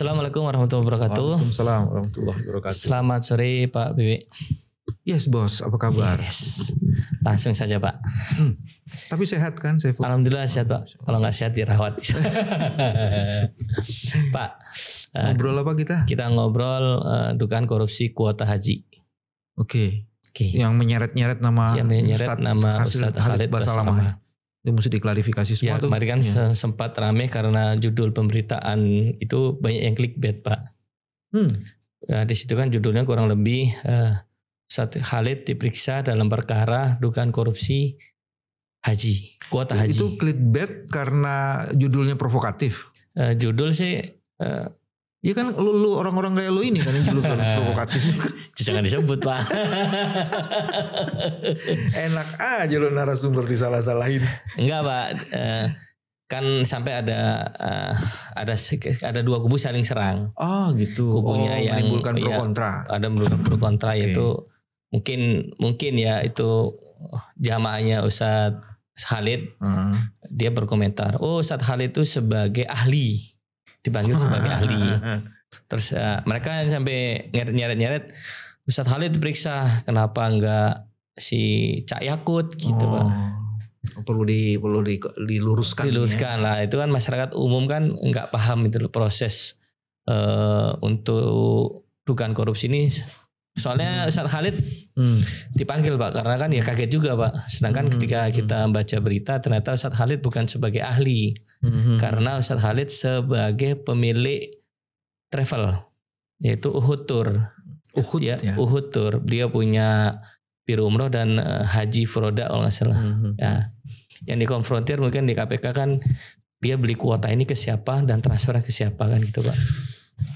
Assalamualaikum warahmatullahi wabarakatuh. Waalaikumsalam warahmatullahi wabarakatuh. Selamat sore Pak Bibi. Yes bos, apa kabar? Yes. Langsung saja Pak. Tapi sehat kan Saiful? Alhamdulillah sehat Pak. Kalau nggak sehat dirawat. Pak. Ngobrol apa kita? Kita ngobrol dugaan korupsi kuota haji. Oke. Yang menyeret-nyeret nama Ustadz Khalid Basalamah. Itu mesti diklarifikasi semua tuh. Kemarin kan sempat rame karena judul pemberitaan itu banyak yang clickbait Pak. Ya, di situ kan judulnya kurang lebih Ustadz Khalid diperiksa dalam perkara dugaan korupsi haji, kuota haji. Itu clickbait karena judulnya provokatif. Judul sih ya kan lu orang-orang kayak lu ini kan yang judul provokatif. Jangan disebut Pak. Enak aja lu narasumber disalah-salahin. Enggak Pak, kan sampai ada dua kubu saling serang. Oh gitu. Kubunya yang menimbulkan pro kontra. Ada menimbulkan pro kontra yaitu mungkin ya itu jamaahnya Ustadz Khalid. Dia berkomentar, Ustadz Khalid itu sebagai ahli, dipanggil sebagai ahli. Terus mereka sampai nyeret Ustadz Khalid diperiksa, kenapa enggak si Cak Yakut gitu Pak. Perlu diluruskan. Diluruskan ya. Lah itu kan masyarakat umum kan enggak paham itu proses untuk dugaan korupsi ini. Soalnya Ustadz Khalid dipanggil Pak karena kan ya kaget juga Pak. Sedangkan ketika kita baca berita ternyata Ustadz Khalid bukan sebagai ahli. Karena Ustadz Khalid sebagai pemilik travel yaitu Uhud Tour. Uhud Tour. Dia punya biro umroh dan haji furoda kalau nggak salah. Ya. Yang dikonfrontir mungkin di KPK kan dia beli kuota ini ke siapa dan transfernya ke siapa kan gitu Pak.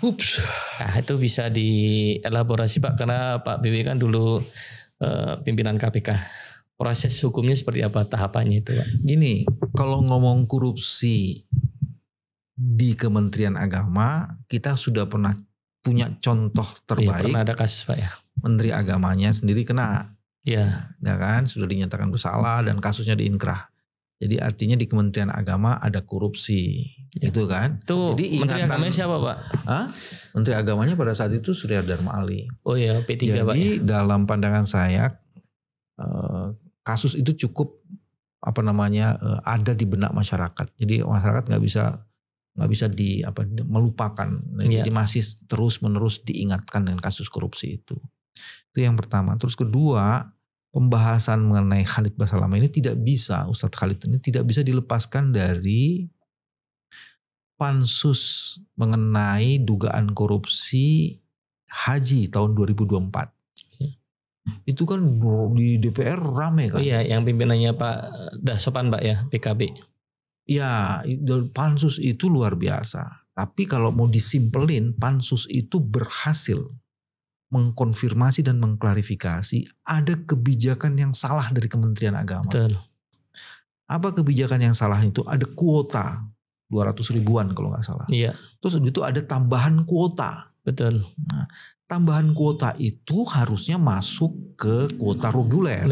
Ups. Nah itu bisa dielaborasi Pak karena Pak BW kan dulu pimpinan KPK. Proses hukumnya seperti apa tahapannya itu Pak? Gini, kalau ngomong korupsi di Kementerian Agama, kita sudah pernah punya contoh terbaik. Pernah ada kasus Pak ya. Menteri Agamanya sendiri kena. Ya kan sudah dinyatakan bersalah dan kasusnya diinkrah. Jadi artinya di Kementerian Agama ada korupsi. Itu kan. Itu jadi Menteri Agamanya siapa Pak? Menteri Agamanya pada saat itu Surya Dharma Ali. Oh ya P3 jadi, Pak. Jadi dalam pandangan saya kasus itu cukup ada di benak masyarakat. Jadi masyarakat nggak bisa melupakan. Jadi masih terus menerus diingatkan dengan kasus korupsi itu. Itu yang pertama. Terus kedua, pembahasan mengenai Khalid Basalamah ini Ustadz Khalid ini tidak bisa dilepaskan dari pansus mengenai dugaan korupsi haji tahun 2024. Itu kan di DPR rame kan. Oh iya, yang pimpinannya Pak Dasopan Pak ya, PKB. Ya, pansus itu luar biasa. Tapi kalau mau disimpelin, pansus itu berhasil mengkonfirmasi dan mengklarifikasi ada kebijakan yang salah dari Kementerian Agama. Betul. Apa kebijakan yang salah itu? Ada kuota 200 ribuan kalau nggak salah. Iya. Terus itu ada tambahan kuota. Betul. Nah, tambahan kuota itu harusnya masuk ke kuota reguler.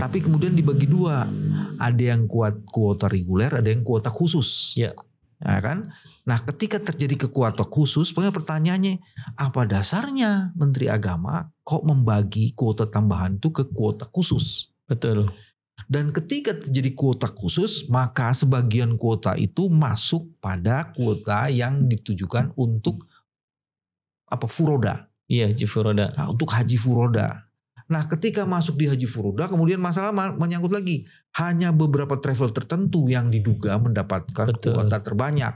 Tapi kemudian dibagi dua. Ada yang kuota reguler, ada yang kuota khusus. Ya. Ya kan? Nah, ketika terjadi ke kuota khusus, pertanyaannya apa dasarnya Menteri Agama kok membagi kuota tambahan itu ke kuota khusus? Betul. Dan ketika terjadi kuota khusus, maka sebagian kuota itu masuk pada kuota yang ditujukan untuk furoda. Iya, haji furoda. Nah, untuk haji furoda. Nah, ketika masuk di haji furoda, kemudian masalah menyangkut lagi. Hanya beberapa travel tertentu yang diduga mendapatkan kuota terbanyak.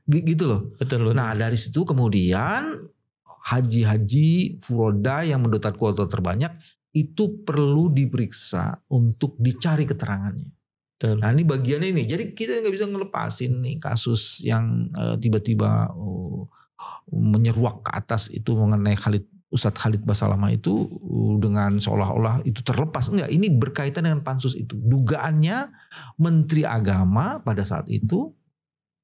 Gitu loh. Betul. Nah, dari situ kemudian haji furoda yang mendapat kuota terbanyak itu perlu diperiksa untuk dicari keterangannya. Betul. Nah, ini bagiannya ini. Jadi kita nggak bisa ngelepasin nih kasus yang tiba-tiba menyeruak ke atas itu mengenai Ustadz Khalid Basalamah itu dengan seolah-olah itu terlepas. Enggak, ini berkaitan dengan pansus itu. Dugaannya Menteri Agama pada saat itu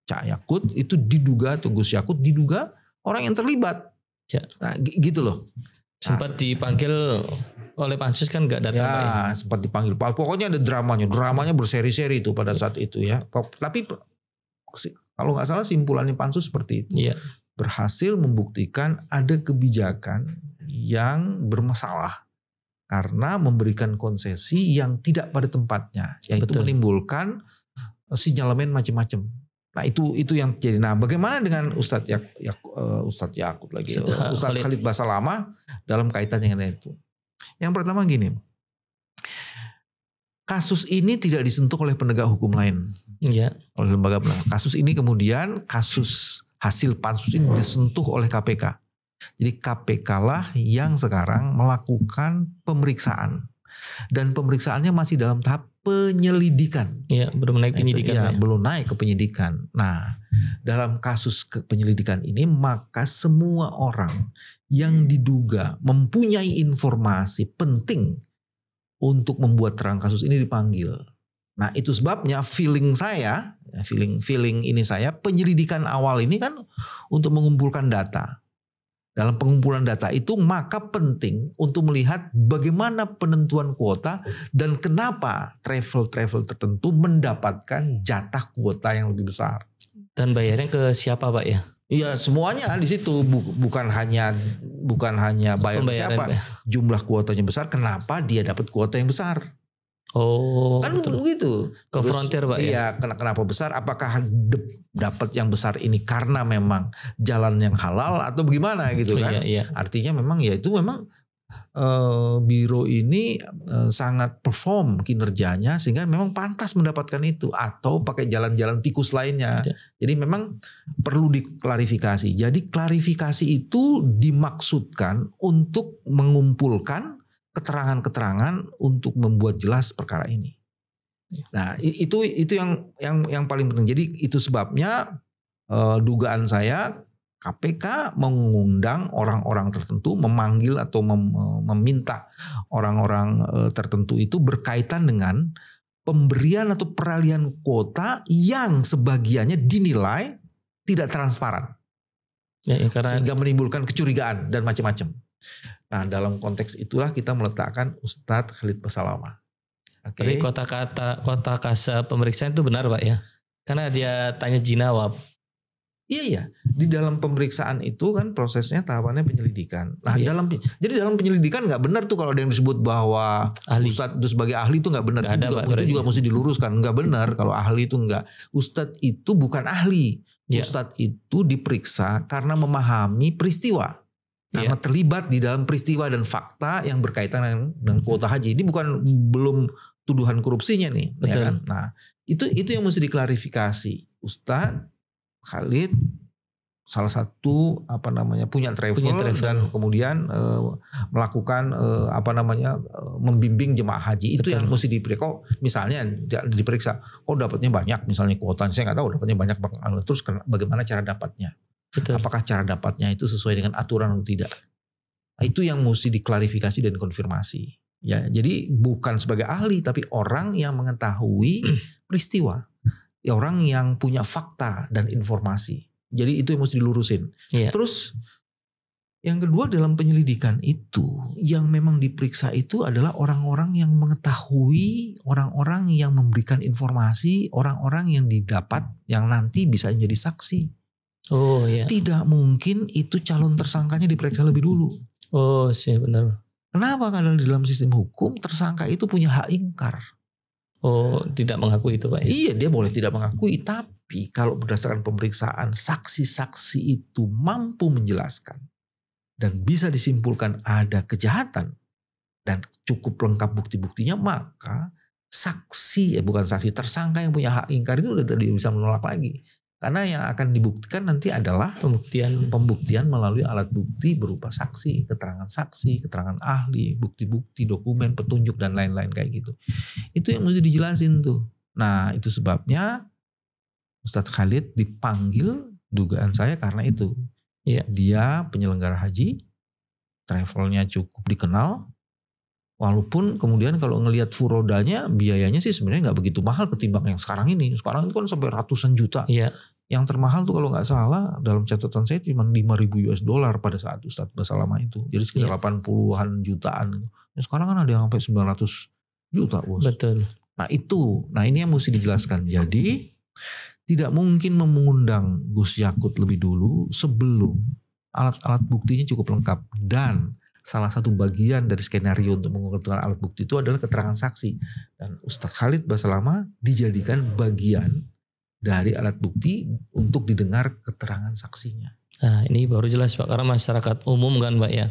Cak Yakut itu diduga, atau Gus Yakut diduga orang yang terlibat. Ya. Nah, gitu loh. Sempat dipanggil oleh pansus kan nggak datang Pak ya? Sempat dipanggil. Pokoknya ada dramanya berseri-seri itu pada saat itu ya. Tapi kalau nggak salah simpulannya pansus seperti itu. Iya. berhasil membuktikan ada kebijakan yang bermasalah karena memberikan konsesi yang tidak pada tempatnya, yaitu menimbulkan sinyalemen macam-macam. Nah itu yang jadi. Nah bagaimana dengan Ustadz Yakut lagi, Ustadz Khalid Basalamah dalam kaitan dengan itu? Yang pertama gini, kasus ini tidak disentuh oleh penegak hukum lain, oleh lembaga penegak. Kasus ini kemudian hasil pansus ini disentuh oleh KPK. Jadi KPK lah yang sekarang melakukan pemeriksaan dan pemeriksaannya masih dalam tahap penyelidikan. Ya, belum naik penyidikan. Ya, belum naik ke penyidikan. Nah, dalam kasus penyelidikan ini maka semua orang yang diduga mempunyai informasi penting untuk membuat terang kasus ini dipanggil. Nah, itu sebabnya feeling ini saya penyelidikan awal ini kan untuk mengumpulkan data. Dalam pengumpulan data itu maka penting untuk melihat bagaimana penentuan kuota dan kenapa travel tertentu mendapatkan jatah kuota yang lebih besar. Dan bayarnya ke siapa Pak ya? Iya semuanya di situ, bukan hanya bayar ke siapa. Jumlah kuotanya besar, kenapa dia dapat kuota yang besar? Oh, kan begitu. Ke frontier Pak ya? Iya, kenapa besar? Apakah dapat yang besar ini karena memang jalan yang halal atau bagaimana gitu kan? Iya. Artinya memang ya itu memang biro ini sangat perform kinerjanya sehingga memang pantas mendapatkan itu, atau pakai jalan-jalan tikus lainnya. Ya. Jadi memang perlu diklarifikasi. Jadi klarifikasi itu dimaksudkan untuk mengumpulkan keterangan-keterangan untuk membuat jelas perkara ini. Nah, itu yang paling penting. Jadi itu sebabnya dugaan saya KPK mengundang orang-orang tertentu, memanggil atau meminta orang-orang tertentu itu berkaitan dengan pemberian atau peralihan kuota yang sebagiannya dinilai tidak transparan. Sehingga menimbulkan kecurigaan dan macam-macam. Nah, dalam konteks itulah kita meletakkan Ustadz Khalid Basalamah. Tapi kota kasa pemeriksaan itu benar Pak ya? Karena dia tanya jinawab. Iya. Di dalam pemeriksaan itu kan prosesnya tahapannya penyelidikan. Nah, jadi dalam penyelidikan nggak benar tuh kalau ada yang disebut bahwa Ustadz itu sebagai ahli itu nggak benar. Itu juga mesti diluruskan. Nggak benar kalau ahli itu nggak. Ustadz itu bukan ahli. Ustadz itu diperiksa karena memahami peristiwa. Karena terlibat di dalam peristiwa dan fakta yang berkaitan dengan kuota haji. Ini belum tuduhan korupsinya nih. Ya kan? Nah, itu yang mesti diklarifikasi. Ustadz Khalid salah satu punya travel dan kemudian melakukan membimbing jemaah haji. Itu yang mesti diperiksa. Misalnya diperiksa, dapatnya banyak misalnya kuota, saya nggak tahu dapatnya banyak, terus bagaimana cara dapatnya? Apakah cara dapatnya itu sesuai dengan aturan atau tidak? Nah, itu yang mesti diklarifikasi dan konfirmasi. Ya, jadi bukan sebagai ahli tapi orang yang mengetahui peristiwa. Ya, orang yang punya fakta dan informasi. Jadi itu yang mesti dilurusin. Terus yang kedua dalam penyelidikan itu yang memang diperiksa itu adalah orang-orang yang mengetahui, orang-orang yang memberikan informasi, orang-orang yang didapat yang nanti bisa menjadi saksi. Oh iya. Tidak mungkin itu calon tersangkanya diperiksa lebih dulu. Oh sih benar. Kenapa? Karena di dalam sistem hukum tersangka itu punya hak ingkar. Oh, tidak mengakui itu Pak? Iya, dia boleh tidak mengakui, tapi kalau berdasarkan pemeriksaan saksi-saksi itu mampu menjelaskan dan bisa disimpulkan ada kejahatan dan cukup lengkap bukti-buktinya, maka tersangka yang punya hak ingkar itu udah tidak bisa menolak lagi. Karena yang akan dibuktikan nanti adalah pembuktian melalui alat bukti berupa saksi, keterangan ahli, bukti-bukti, dokumen, petunjuk dan lain-lain kayak gitu. Itu yang mesti dijelasin tuh. Nah, itu sebabnya Ustadz Khalid dipanggil dugaan saya karena itu. Dia penyelenggara haji, travelnya cukup dikenal. Walaupun kemudian kalau ngelihat furodanya biayanya sih sebenarnya nggak begitu mahal ketimbang yang sekarang ini. Sekarang itu kan sampai ratusan juta. Yang termahal tuh kalau nggak salah dalam catatan saya cuma $5.000 pada saat Ustadz Basalamah itu. Jadi sekitar 80-an jutaan. Sekarang kan ada yang sampai 900 juta bos. Betul. Nah ini yang mesti dijelaskan. Jadi tidak mungkin mengundang Gus Yakut lebih dulu sebelum alat-alat buktinya cukup lengkap. Dan salah satu bagian dari skenario untuk mengumpulkan alat bukti itu adalah keterangan saksi. Dan Ustadz Khalid Basalamah dijadikan bagian dari alat bukti untuk didengar keterangan saksinya. Nah ini baru jelas Pak, karena masyarakat umum kan Pak ya.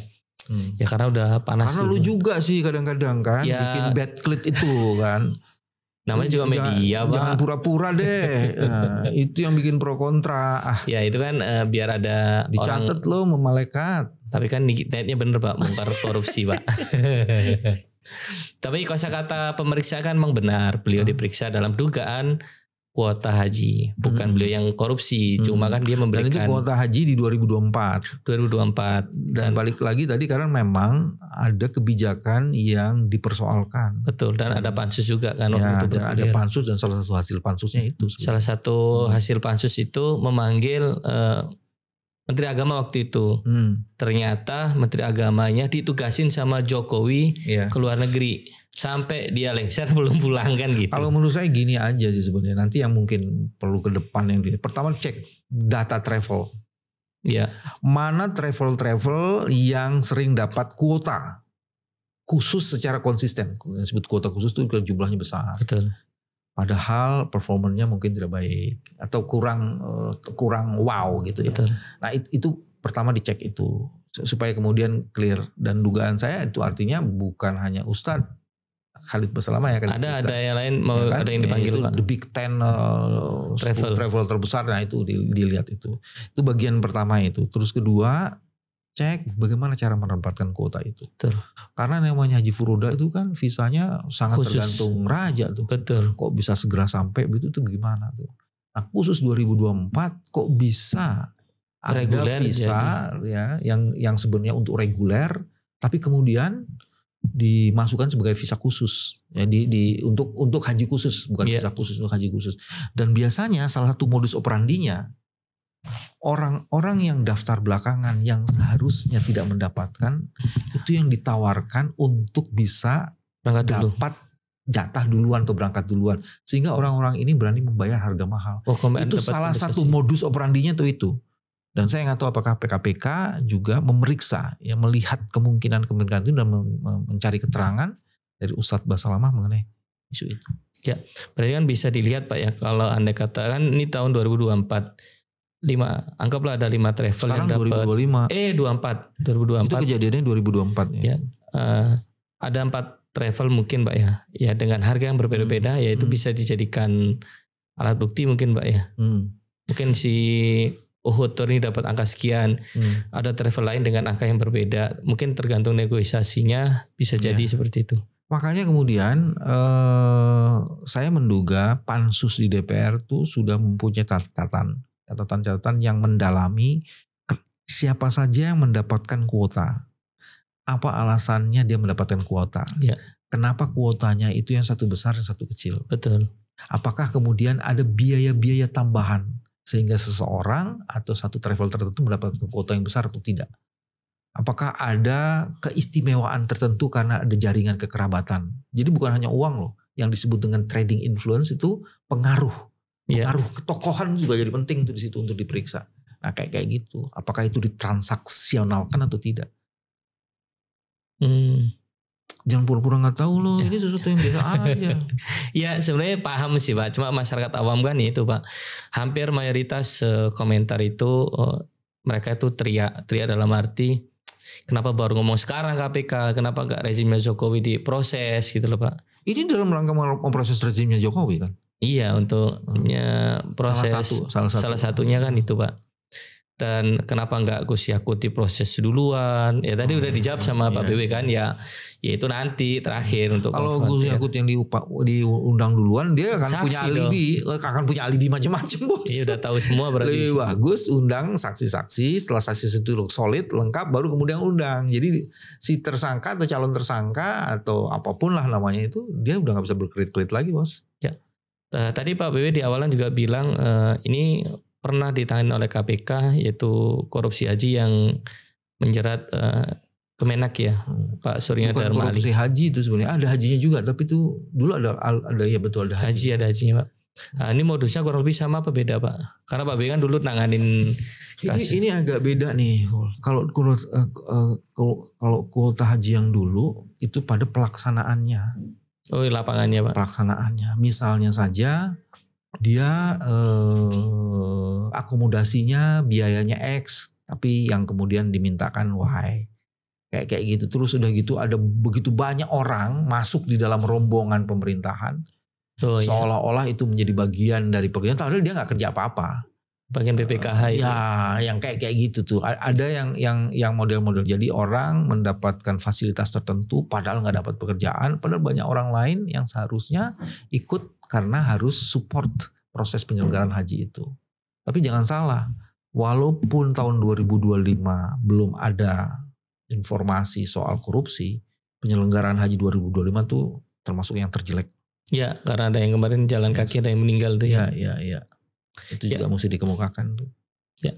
Ya karena udah panas. Karena lu juga sih kadang-kadang kan ya, bikin bad clit itu kan. Namanya juga media Pak. Jangan pura-pura deh. Nah, itu yang bikin pro kontra. Ya itu kan biar ada dicatat lo malaikat. Tapi kan niatnya bener Pak, bongkar korupsi Pak. Tapi kosakata pemeriksa kan memang benar. Beliau diperiksa dalam dugaan kuota haji, bukan beliau yang korupsi, cuma kan dia memberikan. Dan itu kuota haji di 2024. Dan balik lagi tadi karena memang ada kebijakan yang dipersoalkan. Betul, dan ada pansus juga kan waktu itu. Dan ada pansus dan salah satu hasil pansusnya itu. Salah satu hasil pansus itu memanggil Menteri Agama waktu itu. Ternyata Menteri Agamanya ditugasin sama Jokowi ke luar negeri. Sampai dia lengser belum pulang kan gitu. Kalau menurut saya gini aja sih sebenarnya. Nanti yang mungkin perlu ke depan yang pertama cek data travel. Ya. Mana travel yang sering dapat kuota khusus secara konsisten. Yang disebut kuota khusus itu jumlahnya besar. Betul. Padahal performanya mungkin tidak baik atau kurang wow gitu ya. Betul. Nah itu pertama dicek itu supaya kemudian clear. Dan dugaan saya itu artinya bukan hanya Ustadz Khalid Basalamah ya kan. Ada yang lain mau ya kan? Ada yang dipanggil itu Pak. The Big Ten travel terbesar. Nah itu dilihat itu. Itu bagian pertama itu. Terus kedua cek bagaimana cara menempatkan kuota itu. Betul. Karena namanya Haji Furoda itu kan visanya sangat khusus. Tergantung raja tuh. Betul. Kok bisa segera sampai begitu tuh gimana tuh. Nah khusus 2024 kok bisa ada reguler visa ya yang sebenarnya untuk reguler tapi kemudian dimasukkan sebagai visa khusus ya untuk haji khusus bukan visa khusus untuk haji khusus. Dan biasanya salah satu modus operandinya orang-orang yang daftar belakangan yang seharusnya tidak mendapatkan itu yang ditawarkan untuk bisa dapat jatah duluan atau berangkat duluan sehingga orang-orang ini berani membayar harga mahal. Itu salah satu modus operandinya tuh itu. Dan saya nggak tahu apakah PKPK juga memeriksa, ya melihat kemungkinan itu dan mencari keterangan dari Ustadz Basalamah mengenai isu itu. Ya, berarti kan bisa dilihat Pak ya, kalau Anda katakan ini tahun 2024, anggaplah ada 5 travel sekarang yang dapat. 2024. Itu kejadiannya 2024 ya. Ada 4 travel mungkin Pak ya, ya dengan harga yang berbeda-beda, yaitu bisa dijadikan alat bukti mungkin Pak ya. Mungkin si Uhud Tour ini dapat angka sekian, ada travel lain dengan angka yang berbeda, mungkin tergantung negosiasinya bisa jadi seperti itu. Makanya kemudian saya menduga pansus di DPR tuh sudah mempunyai catatan yang mendalami siapa saja yang mendapatkan kuota, apa alasannya dia mendapatkan kuota, kenapa kuotanya itu yang satu besar dan satu kecil. Betul. Apakah kemudian ada biaya-biaya tambahan sehingga seseorang atau satu travel tertentu mendapatkan kuota yang besar atau tidak. Apakah ada keistimewaan tertentu karena ada jaringan kekerabatan. Jadi bukan hanya uang loh. Yang disebut dengan trading influence itu pengaruh. Pengaruh ketokohan juga jadi penting tuh di situ untuk diperiksa. Nah kayak gitu. Apakah itu ditransaksionalkan atau tidak. Jangan pura-pura nggak tahu loh, ini sesuatu yang biasa aja. Ya sebenarnya paham sih Pak, cuma masyarakat awam kan itu Pak. Hampir mayoritas komentar itu mereka itu teriak dalam arti kenapa baru ngomong sekarang KPK, kenapa nggak rezimnya Jokowi diproses gitu loh Pak. Ini dalam rangka memproses rezimnya Jokowi kan? Iya untuk proses salah satunya kan itu Pak. Dan kenapa nggak Gus Yakut diproses duluan? Ya tadi udah dijawab sama Pak BW kan ya itu nanti terakhir untuk kalau Gus Yakut yang diundang duluan dia akan punya alibi macam-macam bos. Iya udah tahu semua berarti. Lebih bagus undang saksi-saksi, setelah saksi itu solid lengkap baru kemudian undang. Jadi si tersangka atau calon tersangka atau apapun lah namanya itu dia udah nggak bisa berkelit-kelit lagi bos. Ya tadi Pak BW di awalan juga bilang ini pernah ditangani oleh KPK yaitu korupsi haji yang menjerat Kemenak ya Pak Surya Dharma Ali. Bukan korupsi haji itu sebenarnya ada hajinya juga tapi itu dulu ada ya betul ada haji ada hajinya Pak. Nah, ini modusnya kurang lebih sama apa beda Pak? Karena Pak B kan dulu nanganin kasus. Ini agak beda nih. Kalau kuota haji yang dulu itu pada pelaksanaannya. Oh, lapangannya Pak. Pelaksanaannya. Misalnya saja dia akomodasinya biayanya X, tapi yang kemudian dimintakan Y. Kayak gitu. Terus udah gitu ada begitu banyak orang masuk di dalam rombongan pemerintahan. Seolah-olah itu menjadi bagian dari pekerjaan, padahal dia nggak kerja apa-apa. Bagian PPKH itu. Ya, yang kayak gitu tuh. Ada yang model-model. Jadi orang mendapatkan fasilitas tertentu, padahal nggak dapat pekerjaan. Padahal banyak orang lain yang seharusnya ikut karena harus support proses penyelenggaraan haji itu. Tapi jangan salah, walaupun tahun 2025 belum ada informasi soal korupsi, penyelenggaraan haji 2025 tuh termasuk yang terjelek. Ya, karena ada yang kemarin jalan kaki, ada yang meninggal tuh ya. Iya. Itu juga mesti dikemukakan tuh. Ya,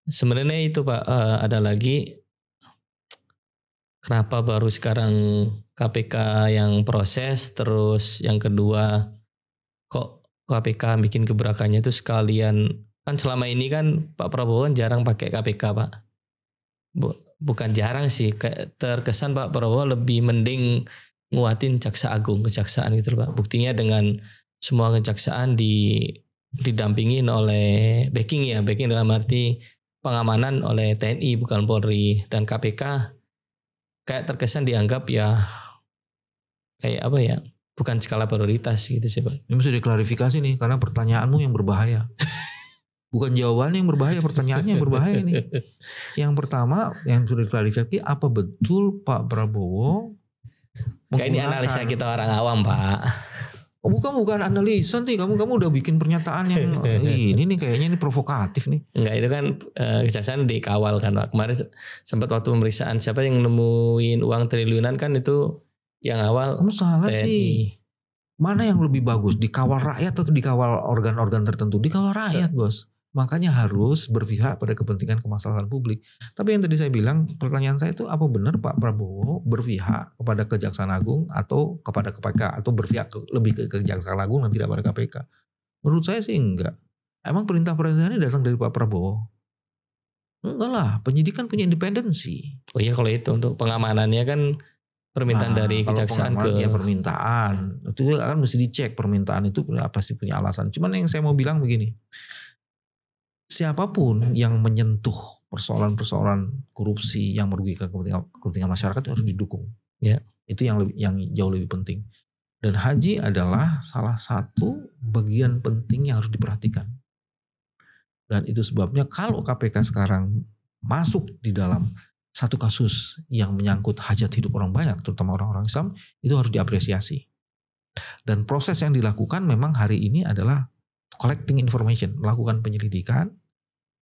sebenarnya itu Pak, ada lagi kenapa baru sekarang KPK yang proses, terus yang kedua kok KPK bikin gebrakannya itu sekalian, kan selama ini kan Pak Prabowo kan jarang pakai KPK Pak. Bukan jarang sih, kayak terkesan Pak Prabowo lebih mending nguatin kejaksaan gitu Pak. Buktinya dengan semua kejaksaan didampingin oleh backing dalam arti pengamanan oleh TNI bukan Polri, dan KPK kayak terkesan dianggap ya kayak apa ya, bukan skala prioritas gitu sih Pak. Ini mesti diklarifikasi nih karena pertanyaanmu yang berbahaya. Bukan jawabannya yang berbahaya, pertanyaannya yang berbahaya nih. Yang pertama yang sudah diklarifikasi, apa betul Pak Prabowo kayak ini analisa kita orang awam Pak. Oh, bukan analisa nih, kamu udah bikin pernyataan yang ini nih kayaknya ini provokatif nih. Enggak, itu kan kejaksaan dikawal kan Pak. Kemarin sempat waktu pemeriksaan siapa yang nemuin uang triliunan kan itu yang awal. Kamu salah TNI. sih. Mana yang lebih bagus, dikawal rakyat atau dikawal organ-organ tertentu? Dikawal rakyat bos. Makanya harus berpihak pada kepentingan kemaslahatan publik. Tapi yang tadi saya bilang, pertanyaan saya itu apa benar Pak Prabowo berpihak kepada Kejaksaan Agung atau kepada KPK, atau berpihak lebih ke Kejaksaan Agung dan tidak pada KPK? Menurut saya sih enggak. Emang perintah-perintah ini datang dari Pak Prabowo? Enggak lah, penyidikan punya independensi. Oh iya, kalau itu untuk pengamanannya kan permintaan dari kejaksaan ke ya permintaan. Itu kan mesti dicek permintaan itu pasti punya alasan. Cuman yang saya mau bilang begini. Siapapun yang menyentuh persoalan-persoalan korupsi yang merugikan kepentingan masyarakat itu harus didukung. Ya. Itu yang jauh lebih penting. Dan haji adalah salah satu bagian penting yang harus diperhatikan. Dan itu sebabnya kalau KPK sekarang masuk di dalam satu kasus yang menyangkut hajat hidup orang banyak, terutama orang-orang Islam, itu harus diapresiasi. Dan proses yang dilakukan memang hari ini adalah collecting information, melakukan penyelidikan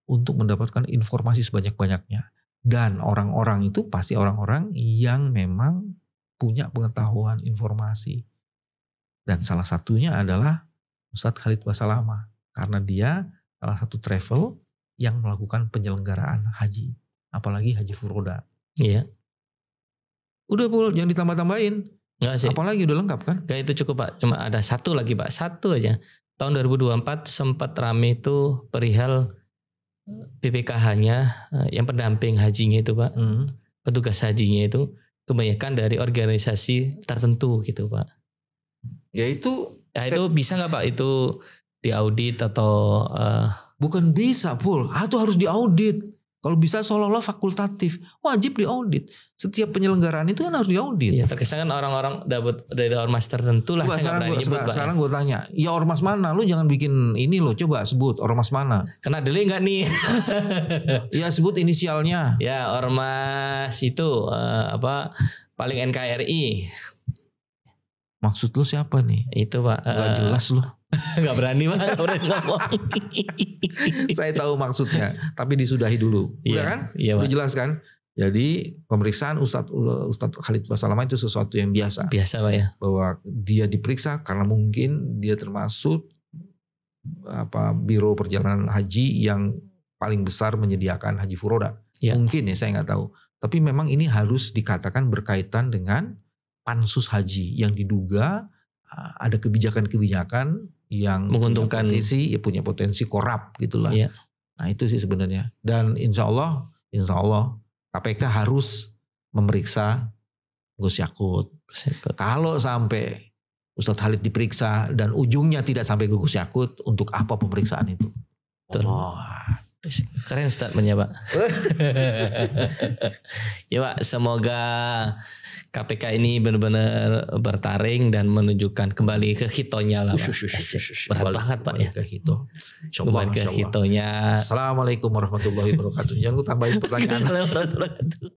untuk mendapatkan informasi sebanyak-banyaknya. Dan orang-orang itu pasti orang-orang yang memang punya pengetahuan informasi. Dan salah satunya adalah Ustadz Khalid Basalamah. Karena dia salah satu travel yang melakukan penyelenggaraan haji. Apalagi haji furoda. Iya. Udah Pul, jangan ditambah-tambahin. Enggak sih. Apalagi udah lengkap kan? Enggak, itu cukup Pak. Cuma ada satu lagi Pak. Satu aja. Tahun 2024 sempat rame itu perihal BPKH-nya yang pendamping hajinya itu Pak. Petugas hajinya itu kebanyakan dari organisasi tertentu gitu Pak. Ya itu. Ya itu bisa nggak Pak itu diaudit atau? Bukan bisa Pul. Itu harus diaudit. Kalau bisa seolah-olah fakultatif, wajib diaudit. Setiap penyelenggaraan itu kan harus diaudit. Iya, terkesan kan orang-orang dapat dari ormas tertentu lah. Sekarang gue tanya, ya ormas mana? Lu jangan bikin ini loh, coba sebut ormas mana? Kena delay nggak nih? Ya sebut inisialnya. Ya ormas itu paling NKRI. Maksud lu siapa nih? Itu Pak. Gak jelas lu. Gak berani Pak, gak berani ngomong. Saya tahu maksudnya, tapi disudahi dulu. Udah kan? Iya, udah jelas kan? Jadi pemeriksaan Ustadz Khalid Basalamah itu sesuatu yang biasa. Biasa Pak ya. Bahwa dia diperiksa karena mungkin dia termasuk biro perjalanan haji yang paling besar menyediakan haji furoda. Ya. Mungkin ya, saya nggak tahu. Tapi memang ini harus dikatakan berkaitan dengan pansus haji yang diduga ada kebijakan-kebijakan yang menguntungkan, punya potensi korup gitulah. Iya. Nah itu sih sebenarnya. Dan insya Allah KPK harus memeriksa Gus Yakut. Kalau sampai Ustadz Khalid diperiksa dan ujungnya tidak sampai ke Gus Yakut, untuk apa pemeriksaan itu? Keren statementnya Pak. Ya Pak, semoga KPK ini benar-benar bertaring dan menunjukkan kembali ke hitonya lah Pak. Berat banget Pak ya. Ke hito. Kembali ke hitonya. Assalamualaikum warahmatullahi wabarakatuh. Jangan lu tambahin pertanyaan. Assalamualaikum warahmatullahi wabarakatuh.